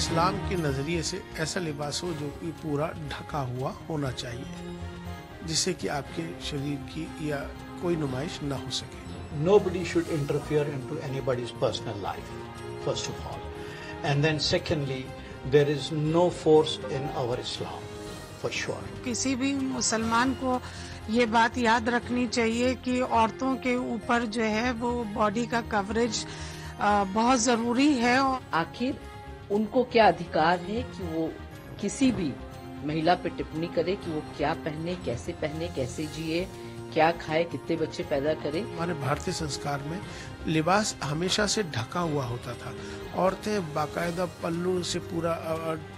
इस्लाम के नज़रिए से ऐसा लिबास हो जो कि पूरा ढका हुआ होना चाहिए, जिससे कि आपके शरीर की या कोई नुमाइश ना हो सके। Nobody should interfere into anybody's personal life, first of all. And then secondly, there is no force in our Islam, for sure. किसी भी मुसलमान को ये बात याद रखनी चाहिए कि औरतों के ऊपर जो है वो बॉडी का कवरेज बहुत जरूरी है। आखिर उनको क्या अधिकार है कि वो किसी भी महिला पे टिप्पणी करे कि वो क्या पहने, कैसे जिए, क्या खाए, कितने बच्चे पैदा करे। हमारे भारतीय संस्कार में लिबास हमेशा से ढका हुआ होता था। औरतें बाकायदा पल्लू से पूरा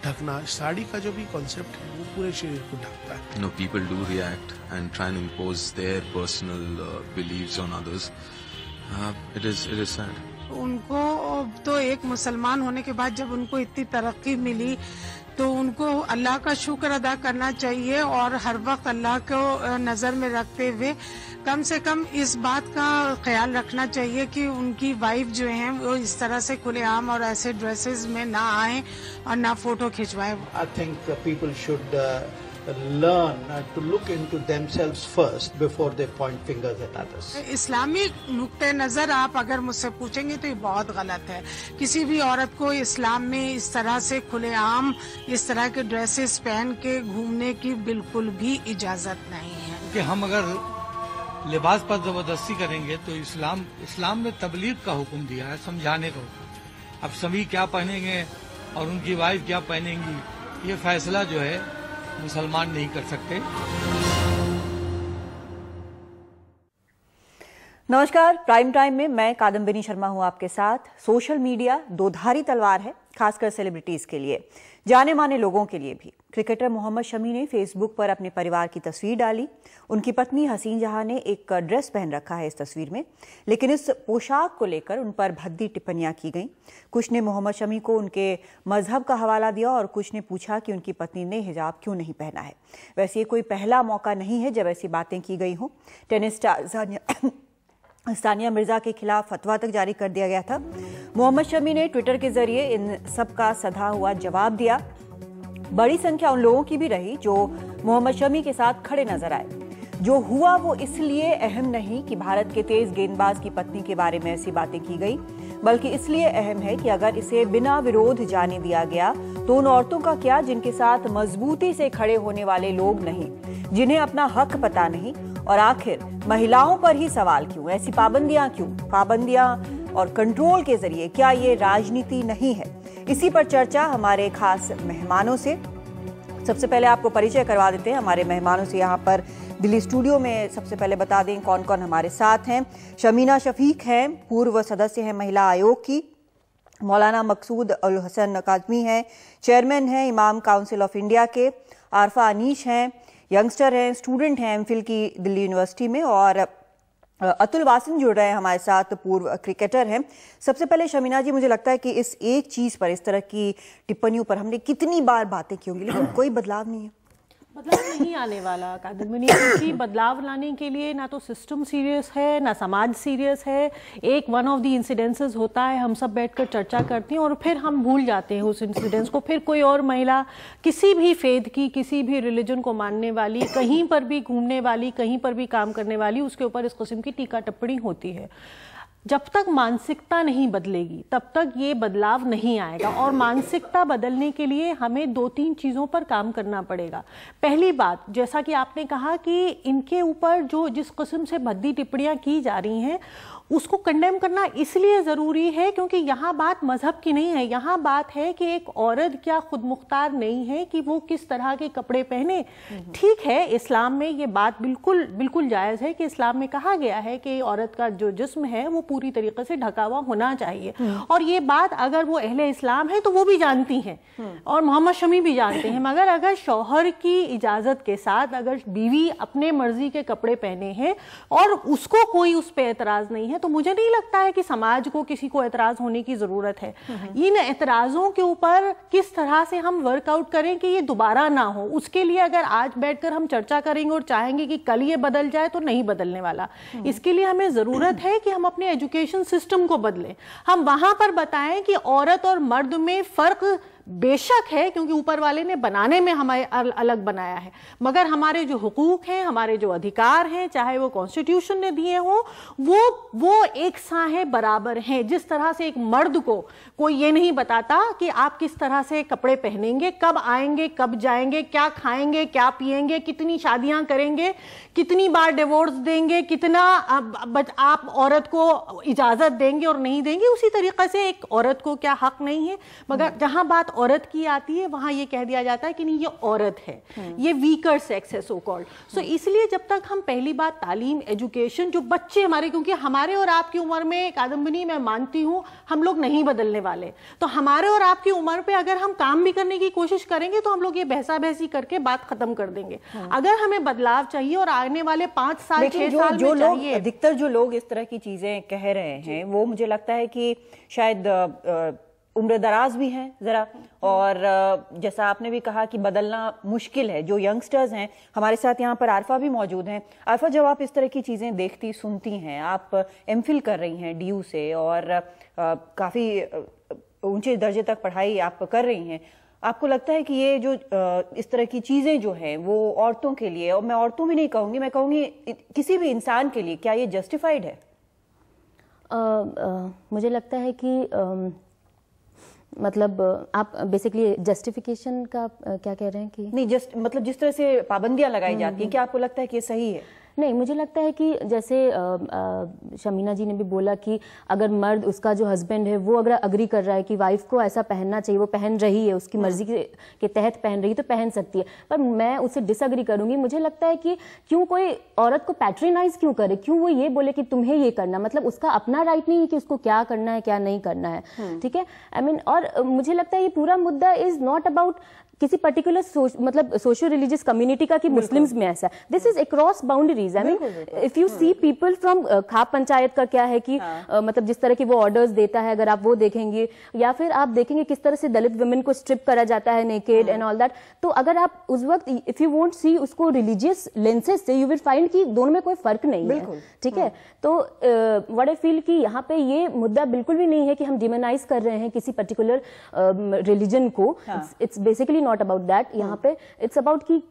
ढकना, साड़ी का जो भी कॉन्सेप्ट है वो पूरे शरीर को ढकता है। No, people do react and try and impose their personal beliefs on others. It is sad. उनको तो एक मुसलमान होने के बाद जब उनको इतनी तरक्की मिली तो उनको अल्लाह का शुक्र अदा करना चाहिए और हर वक्त अल्लाह को नज़र में रखते हुए कम से कम इस बात का ख्याल रखना चाहिए कि उनकी वाइफ जो हैं वो इस तरह से खुलेआम और ऐसे ड्रेसेस में ना आए और ना photo खिंचवाएं। I think people should learn to look into themselves first before they point fingers at others. इस्लामी नुक्ते नजर आप अगर मुझसे पूछेंगे तो ये बहुत गलत है। किसी भी औरत को इस्लाम में इस तरह से खुलेआम इस तरह के ड्रेसेस पहन के घूमने की बिल्कुल भी इजाजत नहीं है। कि हम अगर लिबास पर जबरदस्ती करेंगे तो इस्लाम ने तबलीग का हुक्म दिया है, समझाने को। अब सभी क्या पहनेंगे और उनकी वाइफ क्या पहनेंगी, ये फैसला जो है मुसलमान नहीं कर सकते। नमस्कार, प्राइम टाइम में मैं कादम्बिनी शर्मा हूं आपके साथ। सोशल मीडिया दो धारी तलवार है, खासकर सेलिब्रिटीज के लिए, जाने माने लोगों के लिए भी। क्रिकेटर मोहम्मद शमी ने फेसबुक पर अपने परिवार की तस्वीर डाली। उनकी पत्नी हसीन जहां ने एक ड्रेस पहन रखा है इस तस्वीर में, लेकिन इस पोशाक को लेकर उन पर भद्दी टिप्पणियां की गईं। कुछ ने मोहम्मद शमी को उनके मजहब का हवाला दिया और कुछ ने पूछा कि उनकी पत्नी ने हिजाब क्यों नहीं पहना है। वैसे ये कोई पहला मौका नहीं है जब ऐसी बातें की गई हों। टेनिस स्टार सानिया मिर्जा के खिलाफ फतवा तक जारी कर दिया गया था। मोहम्मद शमी ने ट्विटर के जरिए इन सब का सधा हुआ जवाब दिया। बड़ी संख्या उन लोगों की भी रही जो मोहम्मद शमी के साथ खड़े नजर आए। जो हुआ वो इसलिए अहम नहीं कि भारत के तेज गेंदबाज की पत्नी के बारे में ऐसी बातें की गई, बल्कि इसलिए अहम है कि अगर इसे बिना विरोध जाने दिया गया तो उन औरतों का क्या जिनके साथ मजबूती से खड़े होने वाले लोग नहीं, जिन्हें अपना हक पता नहीं, और आखिर महिलाओं पर ही सवाल क्यों, ऐसी पाबंदियां क्यों? पाबंदियां और कंट्रोल के जरिए क्या ये राजनीति नहीं है? इसी पर चर्चा हमारे खास मेहमानों से। सबसे पहले आपको परिचय करवा देते हैं हमारे मेहमानों से। यहाँ पर दिल्ली स्टूडियो में सबसे पहले बता दें कौन कौन हमारे साथ हैं। शमीना शफीक हैं, पूर्व सदस्य हैं महिला आयोग की। मौलाना मकसूद अल हसन काज़मी हैं, चेयरमैन हैं इमाम काउंसिल ऑफ इंडिया के। आरफा अनीश हैं, यंगस्टर हैं, स्टूडेंट हैं एमफिल की दिल्ली यूनिवर्सिटी में। और अतुल वासन जुड़ रहे हैं हमारे साथ, पूर्व क्रिकेटर हैं। सबसे पहले शमीना जी, मुझे लगता है कि इस एक चीज़ पर, इस तरह की टिप्पणियों पर हमने कितनी बार बातें की होंगी, लेकिन कोई बदलाव नहीं है। बदलाव नहीं आने वाला कादम्बिनी, क्योंकि बदलाव लाने के लिए ना तो सिस्टम सीरियस है ना समाज सीरियस है। एक वन ऑफ द इंसिडेंसेस होता है, हम सब बैठकर चर्चा करते हैं और फिर हम भूल जाते हैं उस इंसिडेंस को। फिर कोई और महिला किसी भी फेथ की, किसी भी रिलीजन को मानने वाली, कहीं पर भी घूमने वाली, कहीं पर भी काम करने वाली, उसके ऊपर इस किस्म की टीका टिप्पणी होती है। जब तक मानसिकता नहीं बदलेगी तब तक ये बदलाव नहीं आएगा। और मानसिकता बदलने के लिए हमें 2-3 चीज़ों पर काम करना पड़ेगा। पहली बात, जैसा कि आपने कहा कि इनके ऊपर जो जिस किस्म से भद्दी टिप्पणियां की जा रही हैं उसको कंडेम करना इसलिए ज़रूरी है क्योंकि यहाँ बात मजहब की नहीं है। यहाँ बात है कि एक औरत क्या खुद मुख्तार नहीं है कि वो किस तरह के कपड़े पहने। ठीक है, इस्लाम में ये बात बिल्कुल बिल्कुल जायज़ है कि इस्लाम में कहा गया है कि औरत का जो जिस्म है वो पूरी तरीके से ढका हुआ होना चाहिए। और ये बात अगर वो अहले इस्लाम है तो वो भी जानती हैं और मोहम्मद शमी भी जानते हैं। मगर अगर शौहर की इजाज़त के साथ अगर बीवी अपने मर्जी के कपड़े पहने हैं और उसको कोई उस पर एतराज़ नहीं है तो मुझे नहीं लगता है कि समाज को किसी को एतराज होने की जरूरत है। इन एतराजों के ऊपर किस तरह से हम वर्कआउट करें कि ये दोबारा ना हो, उसके लिए अगर आज बैठकर हम चर्चा करेंगे और चाहेंगे कि कल ये बदल जाए तो नहीं बदलने वाला। इसके लिए हमें जरूरत है कि हम अपने एजुकेशन सिस्टम को बदलें। हम वहां पर बताएं कि औरत और मर्द में फर्क बेशक है, क्योंकि ऊपर वाले ने बनाने में हमें अलग बनाया है, मगर हमारे जो हुकूक हैं, हमारे जो अधिकार हैं, चाहे वो कॉन्स्टिट्यूशन ने दिए हों, वो एक सा है, बराबर हैं। जिस तरह से एक मर्द को कोई ये नहीं बताता कि आप किस तरह से कपड़े पहनेंगे, कब आएंगे, कब जाएंगे, क्या खाएंगे, क्या पिएंगे, कितनी शादियां करेंगे, कितनी बार डिवोर्स देंगे, कितना आप औरत को इजाजत देंगे और नहीं देंगे, उसी तरीके से एक औरत को क्या हक नहीं है। मगर जहां बात औरत की आती है वहां ये कह दिया जाता है कि नहीं, ये औरत है, ये वीकर सेक्स है सो कॉल्ड। सो इसलिए जब तक हम पहली बात तालीम, एजुकेशन, जो बच्चे हमारे, क्योंकि हमारे और आपकी उम्र में कादम्बिनी मैं मानती हूं हम लोग नहीं बदलने वाले, तो हमारे और आपकी उम्र पे अगर हम काम भी करने की कोशिश करेंगे तो हम लोग ये बहसा बहसी करके बात खत्म कर देंगे। अगर हमें बदलाव चाहिए और आने वाले 5 साल 6 साल में चाहिए, अधिकतर जो लोग इस तरह की चीजें कह रहे हैं वो मुझे लगता है कि शायद उम्र दराज भी हैं जरा, और जैसा आपने भी कहा कि बदलना मुश्किल है। जो यंगस्टर्स हैं, हमारे साथ यहाँ पर आरफा भी मौजूद हैं। आरफा, जब आप इस तरह की चीजें देखती सुनती हैं, आप एमफिल कर रही हैं DU से और काफी ऊंचे दर्जे तक पढ़ाई आप कर रही हैं, आपको लगता है कि ये जो इस तरह की चीजें जो हैं वो औरतों के लिए, और मैं औरतों भी नहीं कहूंगी, मैं कहूंगी किसी भी इंसान के लिए, क्या ये जस्टिफाइड है? मुझे लगता है कि मतलब आप बेसिकली जस्टिफिकेशन का क्या कह रहे हैं कि नहीं, मतलब जिस तरह से पाबंदियां लगाई जाती हैं, क्या आपको लगता है कि ये सही है? नहीं, मुझे लगता है कि जैसे शमीना जी ने भी बोला कि अगर मर्द, उसका जो हस्बैंड है, वो अगर अग्री कर रहा है कि वाइफ को ऐसा पहनना चाहिए, वो पहन रही है, उसकी मर्जी के तहत पहन रही है, तो पहन सकती है। पर मैं उससे डिसअग्री करूंगी। मुझे लगता है कि क्यों कोई औरत को पैट्रोनाइज क्यों करे, क्यों वो ये बोले कि तुम्हें ये करना, मतलब उसका अपना राइट नहीं है कि उसको क्या करना है, क्या नहीं करना है। ठीक है, आई मीन, और मुझे लगता है ये पूरा मुद्दा इज नॉट अबाउट किसी पर्टिकुलर मतलब सोशो रिलीजियस कम्युनिटी का कि मुस्लिम्स में ऐसा, this is across boundaries. I mean, if you see people from Khap panchayat का क्या है कि मतलब जिस तरह की वो ऑर्डर्स देता है, अगर आप वो देखेंगे, या फिर आप देखेंगे किस तरह से दलित वुमेन को स्ट्रिप करा जाता है नेकेड एंड ऑल दैट, तो अगर आप उस वक्त इफ यू वोंट सी उसको रिलीजियस लेंसेज से, यू विल फाइंड कि दोनों में कोई फर्क नहीं है। ठीक है, तो व्हाट आई फील कि यहाँ पे ये मुद्दा बिल्कुल भी नहीं है कि हम डिमोनाइज कर रहे हैं किसी पर्टिकुलर रिलीजन को। It's basically not about that. यहाँ पे इट्स अबाउट कि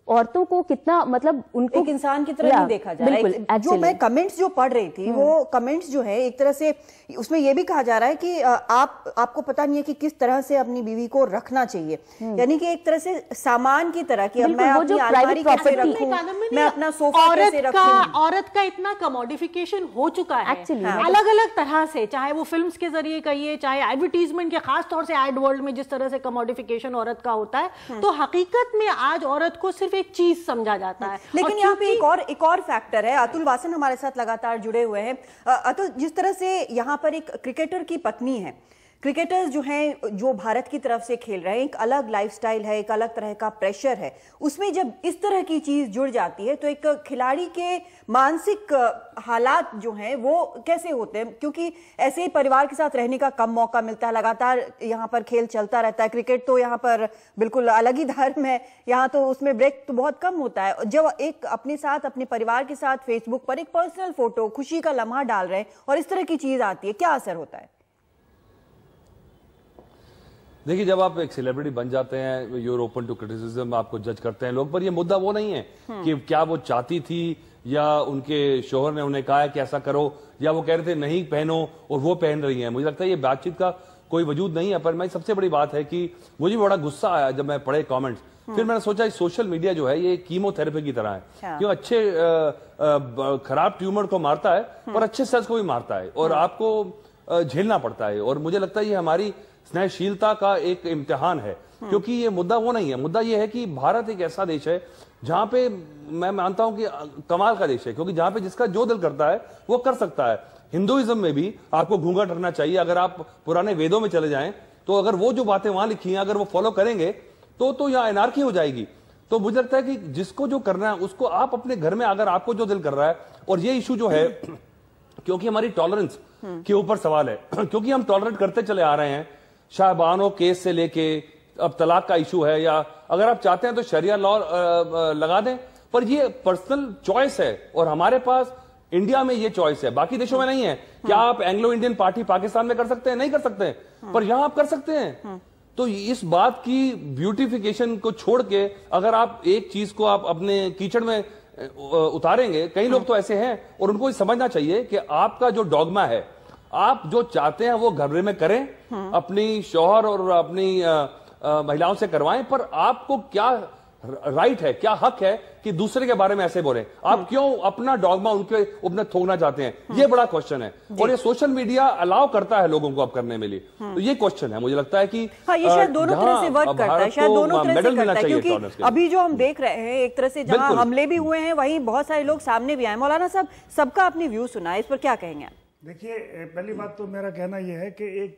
औरतों को कितना, मतलब उनको एक इंसान की तरह नहीं देखा जा रहा है। जो मैं कमेंट्स जो पढ़ रही थी, वो कमेंट्स जो है एक तरह से उसमें ये भी कहा जा रहा है कि आपको पता नहीं है कि किस तरह से अपनी बीवी को रखना चाहिए, यानी कि एक तरह से सामान की तरह कि मैं अपनी अलमारी कैसे रखूं, मैं अपना सोफा कैसे रखूं। औरत का इतना कमोडिफिकेशन हो चुका है अलग अलग तरह से, चाहे वो फिल्म्स के जरिए कहिए, चाहे एडवर्टीजमेंट के, खास तौर से एड वर्ल्ड में जिस तरह से कमोडिफिकेशन औरत का होता है, तो हकीकत में आज औरत को सिर्फ एक चीज समझा जाता है। लेकिन यहाँ पे एक और फैक्टर है। अतुल वासन हमारे साथ लगातार जुड़े हुए हैं। अतुल, जिस तरह से यहाँ पर एक क्रिकेटर की पत्नी है, क्रिकेटर्स जो हैं जो भारत की तरफ से खेल रहे हैं, एक अलग लाइफस्टाइल है, एक अलग तरह का प्रेशर है, उसमें जब इस तरह की चीज जुड़ जाती है तो एक खिलाड़ी के मानसिक हालात जो हैं वो कैसे होते हैं? क्योंकि ऐसे ही परिवार के साथ रहने का कम मौका मिलता है, लगातार यहाँ पर खेल चलता रहता है। क्रिकेट तो यहाँ पर बिल्कुल अलग ही धर्म है, यहाँ तो उसमें ब्रेक तो बहुत कम होता है। जब एक अपने साथ, अपने परिवार के साथ फेसबुक पर एक पर्सनल फोटो, खुशी का लम्हा डाल रहे हैं और इस तरह की चीज आती है, क्या असर होता है? देखिए, जब आप एक सेलिब्रिटी बन जाते हैं, यूर ओपन टू क्रिटिसिज्म, आपको जज करते हैं लोग, पर ये मुद्दा वो नहीं है कि क्या वो चाहती थी या उनके शोहर ने उन्हें कहा है कि ऐसा करो, या वो कह रहे थे नहीं पहनो और वो पहन रही हैं। मुझे लगता है ये बातचीत का कोई वजूद नहीं है। पर मैं सबसे बड़ी बात है कि मुझे बड़ा गुस्सा आया जब मैं पढ़े कमेंट्स, फिर मैंने सोचा सोशल मीडिया जो है ये कीमोथेरेपी की तरह है, क्यों अच्छे खराब ट्यूमर को मारता है और अच्छे सेल्स को भी मारता है और आपको झेलना पड़ता है। और मुझे लगता है ये हमारी स्नेहशीलता का एक इम्तिहान है, क्योंकि ये मुद्दा वो नहीं है। मुद्दा ये है कि भारत एक ऐसा देश है जहां पे मैं मानता हूं कि कमाल का देश है, क्योंकि जहां पे जिसका जो दिल करता है वो कर सकता है। हिंदुइज्म में भी आपको घूंघट रखना चाहिए। अगर आप पुराने वेदों में चले जाएं तो अगर वो जो बातें वहां लिखी हैं अगर वो फॉलो करेंगे तो यहाँ एनार्की हो जाएगी। तो मुझे लगता है कि जिसको जो करना है उसको आप अपने घर में, अगर आपको जो दिल कर रहा है, और ये इशू जो है क्योंकि हमारी टॉलरेंस के ऊपर सवाल है, क्योंकि हम टॉलरेट करते चले आ रहे हैं, शाहबानो केस से लेके अब तलाक का इशू है, या अगर आप चाहते हैं तो शरिया लॉ लगा दें, पर ये पर्सनल चॉइस है और हमारे पास इंडिया में ये चॉइस है, बाकी देशों में नहीं है। क्या आप एंग्लो इंडियन पार्टी पाकिस्तान में कर सकते हैं? नहीं कर सकते, पर यहां आप कर सकते हैं। तो इस बात की ब्यूटिफिकेशन को छोड़ के अगर आप एक चीज को आप अपने कीचड़ में उतारेंगे, कई लोग तो ऐसे हैं, और उनको ये समझना चाहिए कि आपका जो डॉगमा है, आप जो चाहते हैं वो घर में करें, अपनी शौहर और अपनी महिलाओं से करवाएं, पर आपको क्या राइट है, क्या हक है कि दूसरे के बारे में ऐसे बोले? आप क्यों अपना डॉगमा उनके ऊपर थोपना चाहते हैं? ये बड़ा क्वेश्चन है, और ये सोशल मीडिया अलाउ करता है लोगों को अब करने में लिए। तो ये क्वेश्चन है, मुझे लगता है कि हाँ, ये शायद दोनों तरह से वर्क करता है, शायद दोनों तरह से करता है, क्योंकि अभी जो हम देख रहे हैं एक तरह से जहां हमले भी हुए हैं वहीं बहुत सारे लोग सामने भी आए। मौलाना साहब, सबका अपनी व्यू सुना है, इस पर क्या कहेंगे आप? देखिए, पहली बात तो मेरा कहना यह है कि एक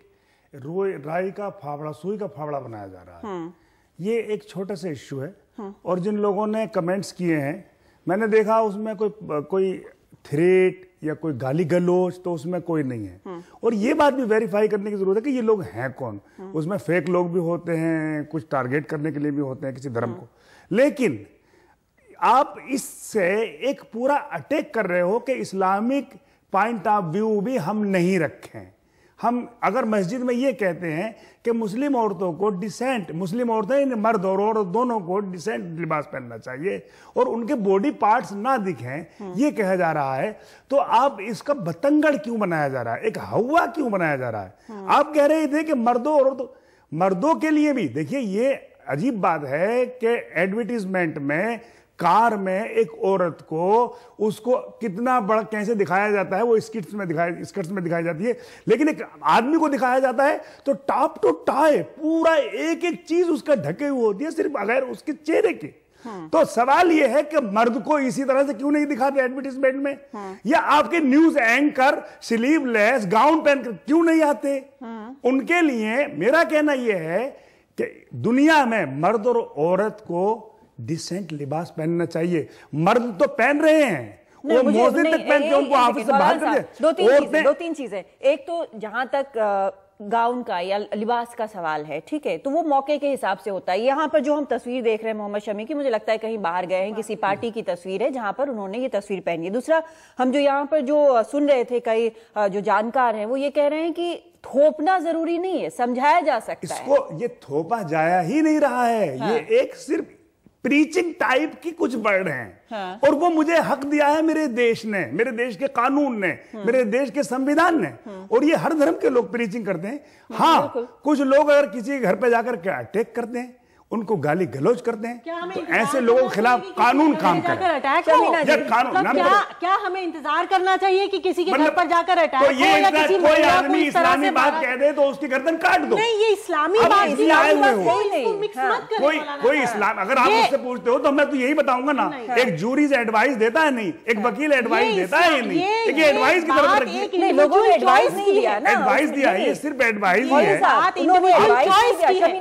राई का फावड़ा, सुई का फावड़ा बनाया जा रहा है। ये एक छोटा सा इश्यू है, और जिन लोगों ने कमेंट्स किए हैं, मैंने देखा उसमें कोई थ्रेट या कोई गाली गलौज तो उसमें कोई नहीं है। और ये बात भी वेरीफाई करने की जरूरत है कि ये लोग हैं कौन। उसमें फेक लोग भी होते हैं, कुछ टारगेट करने के लिए भी होते हैं किसी धर्म को, लेकिन आप इससे एक पूरा अटैक कर रहे हो कि इस्लामिक पॉइंट ऑफ व्यू भी हम नहीं रखें। हम अगर मस्जिद में ये कहते हैं कि मुस्लिम औरतों को डिसेंट, मुस्लिम औरतें मर्द और औरत दोनों को डिसेंट लिबास पहनना चाहिए और उनके बॉडी पार्ट्स ना दिखें, ये कहा जा रहा है, तो आप इसका बतंगड़ क्यों बनाया जा रहा है, एक हवा क्यों बनाया जा रहा है? आप कह रहे थे कि मर्दों के लिए भी, देखिए ये अजीब बात है कि एडवर्टीजमेंट में कार में एक औरत को उसको कितना बड़ा कैसे दिखाया जाता है, वो स्कर्ट्स में दिखाई जाती है, लेकिन एक आदमी को दिखाया जाता है तो टॉप टू टाई पूरा एक एक चीज उसका ढके हुए होती है, सिर्फ बगैर उसके चेहरे के। तो सवाल यह है कि मर्द को इसी तरह से क्यों नहीं दिखाते एडवर्टीजमेंट में? या आपके न्यूज एंकर स्लीवलेस गाउन पहनकर क्यों नहीं आते? उनके लिए मेरा कहना यह है कि दुनिया में मर्द और औरत को डिसेंट लिबास पहनना चाहिए। मर्द तो पहन रहे हैं, वो मस्जिद तक पहन के उनको ऑफिस से बाहर कर दे। दो तीन चीजें, एक तो जहां तक गाउन का या लिबास का सवाल है, ठीक है, तो वो मौके के हिसाब से होता है। यहाँ पर जो हम तस्वीर देख रहे हैं मोहम्मद शमी की, मुझे लगता है कहीं बाहर गए हैं, किसी पार्टी की तस्वीर है जहां पर उन्होंने ये तस्वीर पहनी है। दूसरा, हम जो यहाँ पर जो सुन रहे थे, कई जो जानकार हैं वो ये कह रहे हैं कि थोपना जरूरी नहीं है, समझाया जा सकता है। इसको ये थोपा जाया ही नहीं रहा है, ये एक सिर्फ प्रीचिंग टाइप की कुछ वर्ड हैं, और वो मुझे हक दिया है मेरे देश ने, मेरे देश के कानून ने, मेरे देश के संविधान ने, और ये हर धर्म के लोग प्रीचिंग करते हैं। हाँ, कुछ लोग अगर किसी के घर पे जाकर के अटैक करते हैं, उनको गाली गलौज करते हैं, तो ऐसे लोगों के खिलाफ कानून काम करे। क्या हमें इंतजार करना चाहिए कि किसी के घर पर जाकर अटैक हो या किसी कोई आदमी इस्लामी बात कह दे तो उसकी गर्दन काट दो? नहीं, ये इस्लामी बात कोई इस्लाम, अगर आप मुझसे पूछते हो तो मैं तो यही बताऊंगा ना, एक जूरी से एडवाइस देता है नहीं, एक वकील एडवाइस देता है नहीं, एक एडवाइस की तरफ रखिए। लोगों ने एडवाइस नहीं दिया ना, एडवाइस दिया है, ये सिर्फ एडवाइस ही है।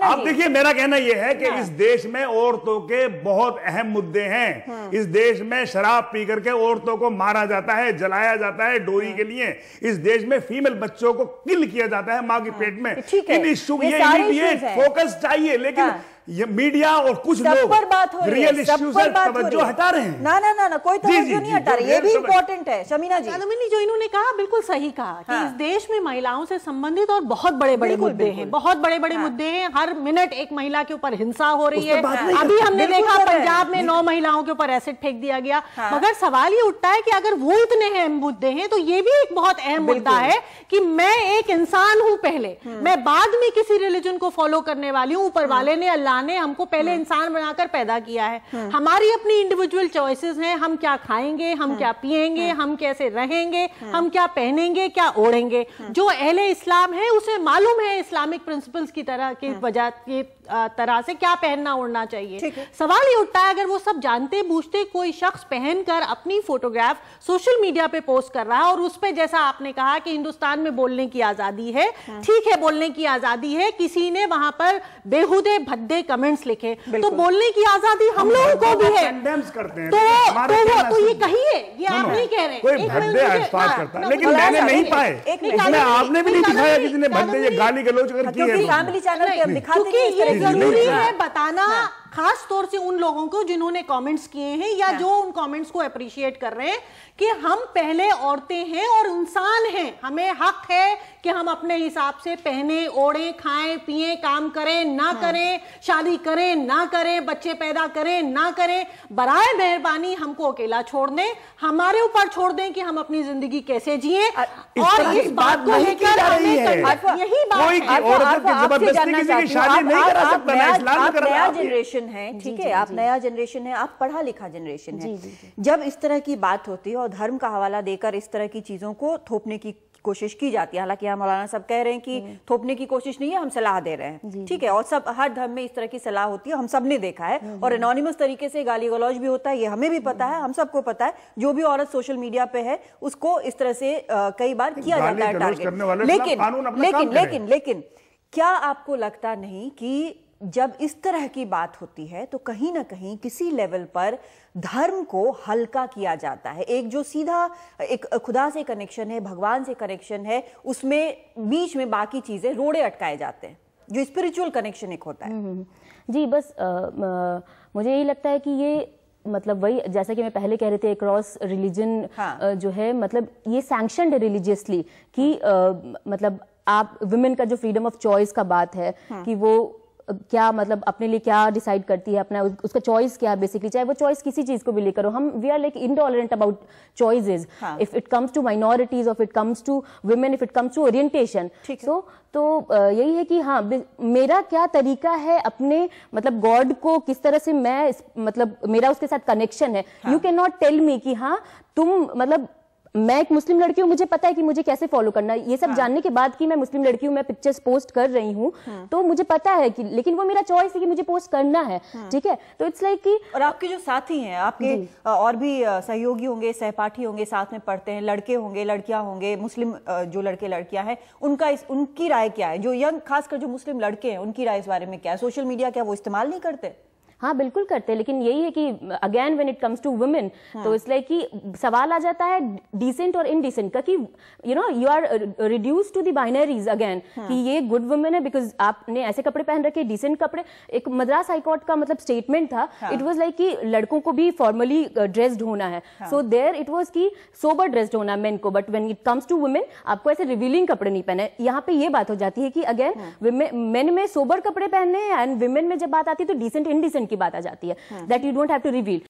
आप देखिए, मेरा कहना यह है कि इस देश में औरतों के बहुत अहम मुद्दे हैं। इस देश में शराब पी करके औरतों को मारा जाता है, जलाया जाता है डोरी के लिए। इस देश में फीमेल बच्चों को किल किया जाता है मां के पेट में। इन इश्यू ये इमीडिएट फोकस चाहिए, लेकिन ये मीडिया और कुछ लोग रियल इश्यू से तवज्जो हटा रहे हैं। ना ना ना ना, कोई तवज्जो नहीं हटा रहे, ये भी इम्पोर्टेंट है। शमीना जी, जो इन्होंने कहा बिल्कुल सही कहा कि इस देश में महिलाओं से संबंधित और बहुत बड़े बड़े मुद्दे हैं, बहुत बड़े बड़े मुद्दे हैं। हर मिनट एक महिला के ऊपर हिंसा हो रही है। अभी हमने देखा पंजाब में 9 महिलाओं के ऊपर एसिड फेंक दिया गया। मगर सवाल ये उठता है कि अगर वो इतने अहम मुद्दे हैं तो ये भी एक बहुत अहम मुद्दा है कि मैं एक इंसान हूं पहले, मैं बाद में किसी रिलीजन को फॉलो करने वाली हूं। ऊपर वाले ने, अल्लाह ने हमको पहले इंसान बनाकर पैदा किया है। हमारी अपनी इंडिविजुअल चॉइसेस हैं, हम क्या खाएंगे, हम क्या पिएंगे, हम कैसे रहेंगे, हम क्या पहनेंगे, क्या ओढ़ेंगे। जो अहले इस्लाम है उसे मालूम है इस्लामिक प्रिंसिपल्स की तरह की वजह की तरह से क्या पहनना ओढ़ना चाहिए। सवाल ये उठता है, अगर वो सब जानते बूझते कोई शख्स पहनकर अपनी फोटोग्राफ सोशल मीडिया पे पोस्ट कर रहा है और उस पे, जैसा आपने कहा कि हिंदुस्तान में बोलने की आजादी है, ठीक है, बोलने की आजादी है, किसी ने वहां पर बेहुदे भद्दे कमेंट्स लिखे, तो बोलने की आजादी हम लोगों को भी है। तो ये कहिए, ये आप नहीं कह रहे, कोई भद्दे अल्फाज करता है, लेकिन मैंने नहीं पाए, इसमें आपने भी नहीं दिखाया किसी ने भद्दे ये गाली गलौज कर की है। फैमिली चैनल पे हम दिखाते हैं, जरूरी है बताना खास तौर से उन लोगों को जिन्होंने कमेंट्स किए हैं या जो उन कमेंट्स को अप्रिशिएट कर रहे हैं कि हम पहले औरतें हैं और इंसान हैं, हमें हक है कि हम अपने हिसाब से पहने, ओढ़े, खाएं, पिए, काम करें ना करें, शादी करें ना करें, बच्चे पैदा करें ना करें, बराए मेहरबानी हमको अकेला छोड़ दें, हमारे ऊपर छोड़ दें कि हम अपनी जिंदगी कैसे जिए। और इस बात को लेकर यही बात नया जनरेशन है, ठीक है, आप नया जनरेशन है, आप पढ़ा लिखा जनरेशन है। जब इस तरह की बात होती है और धर्म का हवाला देकर इस तरह की चीजों को थोपने की कोशिश की जाती है, हालांकि हम मौलाना साहब कह रहे हैं कि थोपने की कोशिश नहीं है, हम सलाह दे रहे हैं, ठीक है, और सब हर धर्म में इस तरह की सलाह होती है, हम सब ने देखा है, और एनोनिमस तरीके से गाली गलौज भी होता है, ये हमें भी पता है, हम सबको पता है, जो भी औरत सोशल मीडिया पे है उसको इस तरह से कई बार किया जाता है टारगेट। लेकिन क्या आपको लगता नहीं कि जब इस तरह की बात होती है तो कहीं ना कहीं किसी लेवल पर धर्म को हल्का किया जाता है? एक जो सीधा एक खुदा से कनेक्शन है, भगवान से कनेक्शन है, उसमें बीच में बाकी चीजें रोड़े अटकाए जाते हैं, जो स्पिरिचुअल कनेक्शन एक होता है। जी, बस मुझे यही लगता है कि ये मतलब वही, जैसा कि मैं पहले कह रहे थे, क्रॉस रिलीजन जो है, मतलब ये सैंक्शनड है रिलीजियसली कि मतलब आप विमेन का जो फ्रीडम ऑफ चॉइस का बात है कि वो क्या मतलब अपने लिए क्या डिसाइड करती है, अपना उसका चॉइस क्या है बेसिकली, चाहे वो चॉइस किसी चीज को भी लेकर हो। हम we are like intolerant about choices if it comes to minorities, if it comes to women, if it comes to orientation. तो यही है कि हाँ, मेरा क्या तरीका है अपने मतलब गॉड को किस तरह से मैं मतलब मेरा उसके साथ कनेक्शन है। You can not tell me कि हाँ तुम मतलब, मैं एक मुस्लिम लड़की हूँ, मुझे पता है कि मुझे कैसे फॉलो करना है, ये सब जानने के बाद कि मैं मुस्लिम लड़की हूँ, मैं पिक्चर्स पोस्ट कर रही हूँ, तो मुझे पता है कि, लेकिन वो मेरा चॉइस है कि मुझे पोस्ट करना है, ठीक है। तो इट्स लाइक कि, और आपके जो साथी हैं, आपके और भी सहयोगी होंगे, सहपाठी होंगे, साथ में पढ़ते हैं, लड़के होंगे, लड़कियां होंगे, मुस्लिम जो लड़के लड़कियां हैं, उनकी राय क्या है? जो यंग, खासकर जो मुस्लिम लड़के हैं, उनकी राय इस बारे में क्या है? सोशल मीडिया क्या वो इस्तेमाल नहीं करते? हाँ बिल्कुल करते हैं, लेकिन यही है कि again when it comes to women, तो इसलिए कि सवाल आ जाता है डिसेंट और इनडिसेंट का, कि you know you are reduce to the binaries again, कि ये गुड वुमेन है बिकॉज आपने ऐसे कपड़े पहन रखे, डिसेंट कपड़े। एक मद्रास हाईकोर्ट का मतलब स्टेटमेंट था, इट वाज लाइक कि लड़कों को भी फॉर्मली ड्रेस्ड होना है, सो देयर इट वाज कि सोबर ड्रेस्ड होना मेन को, but when it comes to women आपको ऐसे रिवीलिंग कपड़े नहीं पहने। यहाँ पे ये बात हो जाती है कि अगेन मेन में सोबर कपड़े पहनने हैं एंड वुमेन में जब बात आती है तो डिसेंट इनडिसेंट की बात आ जाती है, that you don't have to reveal.